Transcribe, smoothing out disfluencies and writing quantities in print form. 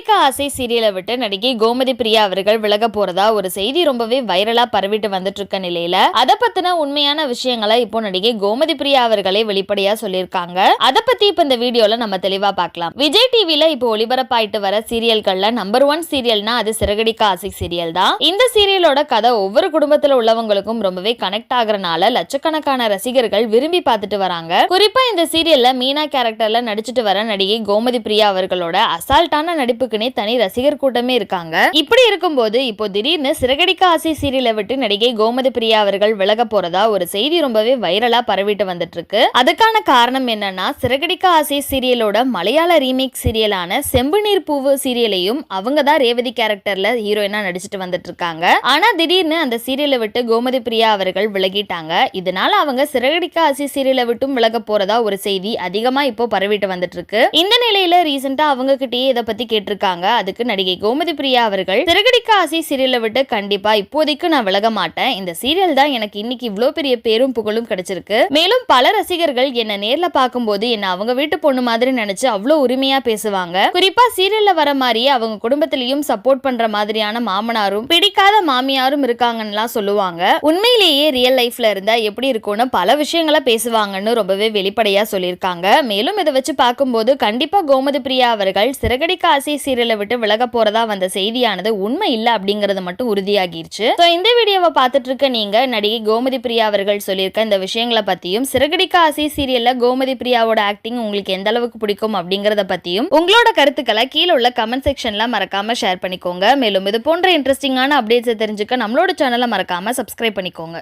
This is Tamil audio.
சிறகடிக்க ஆசை சீரியலை விட்டு நடிகை கோமதி பிரியா அவர்கள் விலக போறதா ஒரு செய்தி ரொம்பவே வைரலா பரவிட்டு வந்துட்டு இருக்க நிலையில அதை பத்தின உண்மையான விஷயங்களை இப்போ நடிகை கோமதி பிரியா அவர்களே வெளிப்படையா சொல்லியிருக்காங்க. அதை பத்தி இப்ப இந்த வீடியோல நம்ம தெளிவா பார்க்கலாம். விஜய் டிவில இப்போ ஒளிபரப்பாயிட்டு வர சீரியல்கள்ல நம்பர் 1 சீரியல்னா அது சிறகடிக்க ஆசை சீரியல் தான். இந்த சீரியலோட கதை ஒவ்வொரு குடும்பத்துல உள்ளவங்களுக்கும் ரொம்பவே கனெக்ட் ஆகுறனால லட்சக்கணக்கான ரசிகர்கள் விரும்பி பார்த்துட்டு வராங்க. குறிப்பா இந்த சீரியல்ல மீனா கேரக்டர்ல நடிச்சிட்டு வர நடிகை கோமதி பிரியா அவர்களோட அசால்ட்டான நடிப்புக்குனே தனி ரசிகர் கூட்டமே இருக்காங்க. இப்படி இருக்கும்போது இப்போ திடீர்னு சிறகடிக்க ஆசை சீரியலை விட்டு நடிகை கோமதி பிரியா அவர்கள் விலக போறதா ஒரு செய்தி ரொம்பவே வைரலா பரவிட்டு வந்துட்டு இருக்கு. அதுக்கான காரணம் என்னன்னா, சிறகடிக்க ஆசை சீரியலோட மலையாள ரீமேக் சீரியலான செம்பு நீர் பூவு சீரியலையும் அவங்க தான் ரேவதி கேரக்டர்ல ஹீரோயினா நடிச்சிட்டு வந்துட்டு இருக்காங்க. ஆனா திடீர்னு அந்த சீரியலை விட்டு கோமதி பிரியா அவர்கள் விலகிட்டாங்க. இதனால அவங்க சிறகடிக்க ஆசை சீரியலை விட்டும் விலக போறதா ஒரு செய்தி அதிகமா இப்போ பரவிட்டு வந்துட்டு இருக்கு. இந்த நிலையில ரீசெண்டா அவங்க கிட்டயே இதை பத்தி கேட்டிருக்காங்க. அதுக்கு நடிகை கோமதி பிரியா அவர்கள் சிறகடிக்க ஆசை சீரியலை விட்டு கண்டிப்பா இப்போதைக்கு நான் விலக மாட்டேன். இந்த சீரியல் தான் எனக்கு இன்னைக்கு இவ்ளோ பெரிய பேரும் புகழும் கிடைச்சிருக்கு. மேலும் பல ரசிகர்கள் என்ன நேர்ல பார்க்கும்போது என்ன அவங்க வீட்டு பொண்ணு மாதிரி நினைச்சு அவ்வளோ உரிமையா பேசுவாங்க. குறிப்பா சீரியல்ல வர மாதிரியே அவங்க குடும்பத்திலையும் சப்போர்ட் பண்ற மாதிரியான மாமனாரும் பிடிக்காத மாமியாரும் இருக்காங்கன்னு சொல்லுவாங்க. உண்மையிலேயே ரியல் லைஃப்ல இருந்தா எப்படி இருக்கும்னு பல விஷயங்களை பேசுவாங்கன்னு ரொம்பவே வெளிப்படையா சொல்லியிருக்காங்க. மேலும் இதை வச்சு பார்க்கும்போது கண்டிப்பா கோமதி பிரியா அவர்கள் சிறகடிக்க ஆசை சீரியலை விட்டு விலக போறதா வந்த செய்தியானது உண்மை இல்ல அப்படிங்கறது மட்டும் உறுதியாகிருச்சு. இந்த வீடியோவை பார்த்துட்டு இருக்க நீங்க நடிகை கோமதி பிரியா அவர்கள் சொல்லியிருக்க இந்த விஷயங்களை பத்தியும் சிறகடிக்க ஆசை சீரியல்ல கோமதி பிரியாவோட ஆக்டிங் உங்களுக்கு எந்த அளவுக்கு பிடிக்கும் அப்படிங்கறத பத்தியும் உங்களோட கருத்துக்களை கீழே உள்ள கமெண்ட் செக்ஷன்ல மறக்காம ஷேர் பண்ணிக்கோங்க. மேலும் இது போன்ற இன்ட்ரெஸ்டிங்கான அப்டேட்ஸ் தெரிஞ்சுக்க நம்மளோட சேனலை மறக்காம சப்ஸ்கிரைப் பண்ணிக்கோங்க.